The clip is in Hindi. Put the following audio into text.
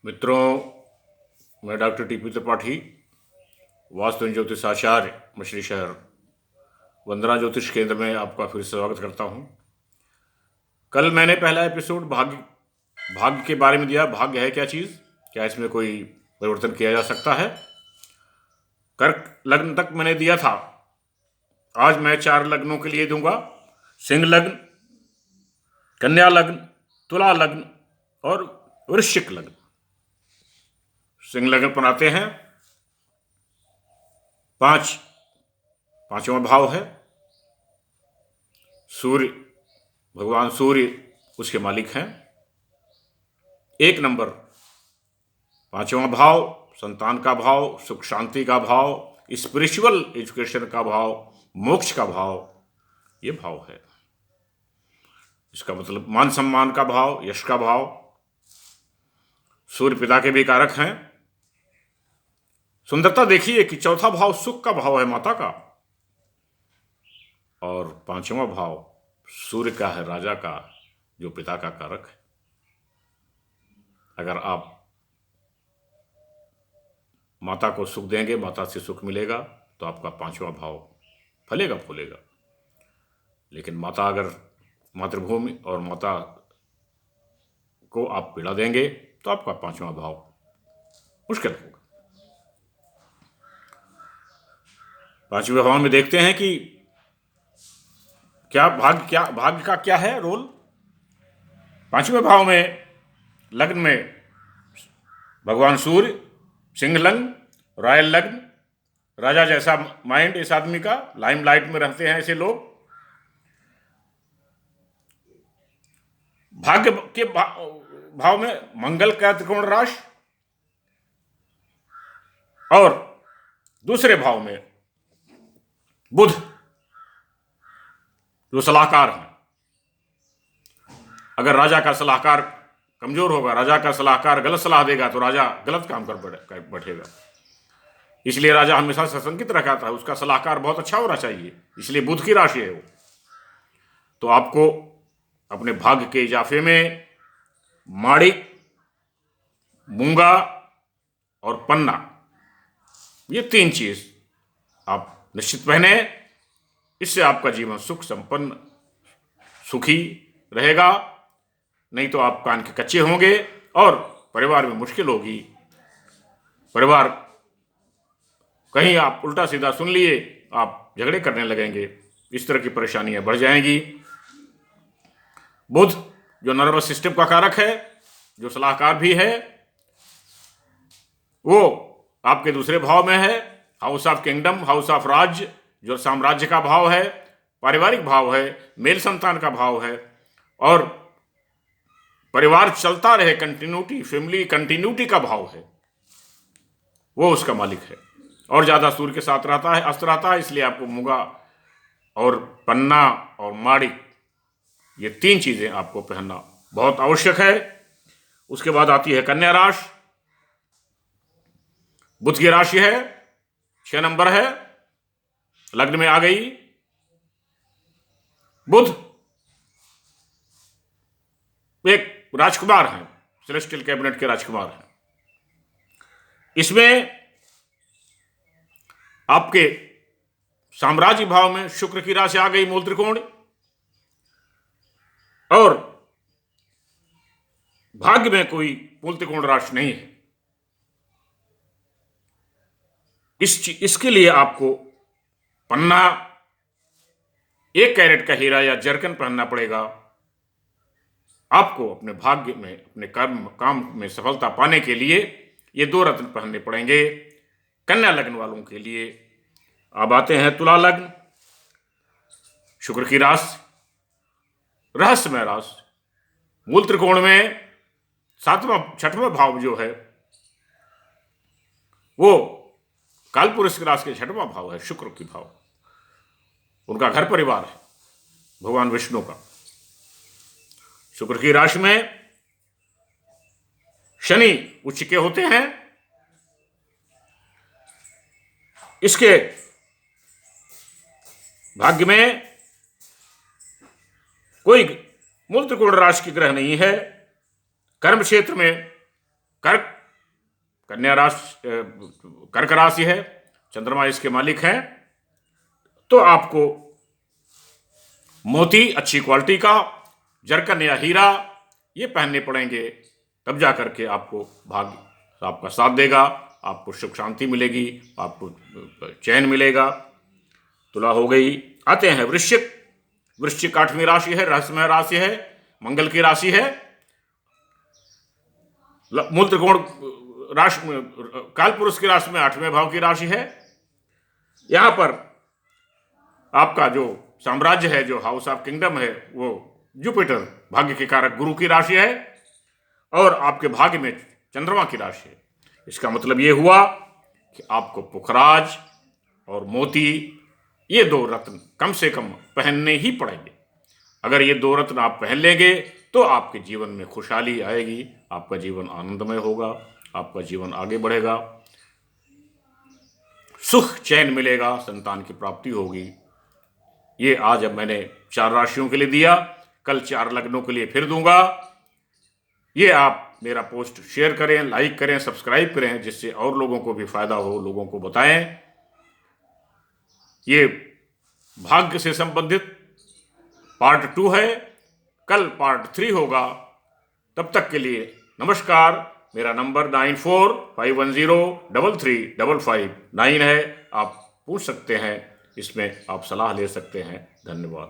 मित्रों, मैं डॉक्टर टीपी त्रिपाठी, वास्तु एवं ज्योतिष आचार्य, मछली शहर, वंदना ज्योतिष केंद्र में आपका फिर से स्वागत करता हूं। कल मैंने पहला एपिसोड भाग्य के बारे में दिया। भाग्य है क्या चीज़, क्या इसमें कोई परिवर्तन किया जा सकता है। कर्क लग्न तक मैंने दिया था। आज मैं 4 लग्नों के लिए दूंगा: सिंह लग्न, कन्या लग्न, तुला लग्न और वृश्चिक लग्न। सिंह लग्न पर आते हैं। पांचवा भाव है सूर्य। भगवान सूर्य उसके मालिक हैं। 1 नंबर 5वां भाव, संतान का भाव, सुख शांति का भाव, स्पिरिचुअल एजुकेशन का भाव, मोक्ष का भाव, ये भाव है। इसका मतलब मान सम्मान का भाव, यश का भाव। सूर्य पिता के भी कारक हैं। सुंदरता देखिए कि 4था भाव सुख का भाव है, माता का, और 5वां भाव सूर्य का है, राजा का, जो पिता का कारक है। अगर आप माता को सुख देंगे, माता से सुख मिलेगा, तो आपका 5वां भाव फलेगा फूलेगा। लेकिन माता अगर मातृभूमि और माता को आप पीड़ा देंगे तो आपका 5वां भाव मुश्किल होगा। 5वें भाव में देखते हैं कि भाग्य का क्या है रोल। 5वें भाव में लग्न में भगवान सूर्य, सिंह लग्न, रॉयल लग्न, राजा जैसा माइंड इस आदमी का, लाइमलाइट में रहते हैं ऐसे लोग। भाग्य के भाव में मंगल का त्रिकोण राशि और दूसरे भाव में बुध, जो सलाहकार हैं। अगर राजा का सलाहकार कमजोर होगा, राजा का सलाहकार गलत सलाह देगा, तो राजा गलत काम कर बैठेगा। इसलिए राजा हमेशा सशंकित रखा था, उसका सलाहकार बहुत अच्छा होना चाहिए। इसलिए बुध की राशि है वो। तो आपको अपने भाग्य के इजाफे में माणिक, मूंगा और पन्ना, ये 3 चीज आप निश्चित पहने। इससे आपका जीवन सुख संपन्न सुखी रहेगा। नहीं तो आप कान के कच्चे होंगे और परिवार में मुश्किल होगी। परिवार कहीं आप उल्टा सीधा सुन लिए, आप झगड़े करने लगेंगे। इस तरह की परेशानियां बढ़ जाएंगी। बुध जो नर्वस सिस्टम का कारक है, जो सलाहकार भी है, वो आपके दूसरे भाव में है। House of kingdom, house of राज्य, जो साम्राज्य का भाव है, पारिवारिक भाव है, मेल संतान का भाव है, और परिवार चलता रहे, कंटिन्यूटी, फैमिली कंटिन्यूटी का भाव है, वो उसका मालिक है। और ज्यादा सूर्य के साथ रहता है, अस्त रहता है। इसलिए आपको मूंगा और पन्ना और माणिक, ये 3 चीजें आपको पहनना बहुत आवश्यक है। उसके बाद आती है कन्या राशि। बुध की राशि है, 6 नंबर है, लग्न में आ गई। बुध एक राजकुमार हैं, सेलेस्टियल कैबिनेट के राजकुमार हैं। इसमें आपके साम्राज्य भाव में शुक्र की राशि आ गई, मूल त्रिकोण, और भाग्य में कोई मूल त्रिकोण राशि नहीं है। इसके लिए आपको पन्ना, 1 कैरेट का हीरा या जरकन पहनना पड़ेगा। आपको अपने भाग्य में, अपने काम में सफलता पाने के लिए ये 2 रत्न पहनने पड़ेंगे। कन्या लग्न वालों के लिए अब आते हैं तुला लग्न। शुक्र की राशि, रहस्यमय राशि, मूल त्रिकोण में 6वां भाव जो है वो कालपुरुष की राशि के 6वां भाव है, शुक्र की भाव। उनका घर परिवार है भगवान विष्णु का। शुक्र की राशि में शनि उच्च के होते हैं। इसके भाग्य में कोई मूल त्रिकोण राशि की ग्रह नहीं है। कर्म क्षेत्र में कर्क कन्या राशि, कर्क राशि है, चंद्रमा इसके मालिक हैं, तो आपको मोती अच्छी क्वालिटी का, जरकन या हीरा ये पहनने पड़ेंगे, तब जा करके आपको भाग्य आपका साथ देगा, आपको सुख शांति मिलेगी, आपको चैन मिलेगा। तुला हो गई। आते हैं वृश्चिक। वृश्चिक 8वीं राशि है, रहस्यमय राशि है, मंगल की राशि है, मूल त्रिकोण राशि, काल पुरुष की राशि में 8वें भाव की राशि है। यहां पर आपका जो साम्राज्य है, जो हाउस ऑफ किंगडम है, वो जुपिटर भाग्य के कारक गुरु की राशि है, और आपके भाग्य में चंद्रमा की राशि है। इसका मतलब ये हुआ कि आपको पुखराज और मोती, ये 2 रत्न कम से कम पहनने ही पड़ेंगे। अगर ये 2 रत्न आप पहन लेंगे तो आपके जीवन में खुशहाली आएगी, आपका जीवन आनंदमय होगा, आपका जीवन आगे बढ़ेगा, सुख चैन मिलेगा, संतान की प्राप्ति होगी। ये आज अब मैंने 4 राशियों के लिए दिया, कल 4 लग्नों के लिए फिर दूंगा। ये आप मेरा पोस्ट शेयर करें, लाइक करें, सब्सक्राइब करें, जिससे और लोगों को भी फायदा हो, लोगों को बताएं। ये भाग्य से संबंधित पार्ट 2 है, कल पार्ट 3 होगा। तब तक के लिए नमस्कार। मेरा नंबर 9451033559 है, आप पूछ सकते हैं, इसमें आप सलाह ले सकते हैं। धन्यवाद।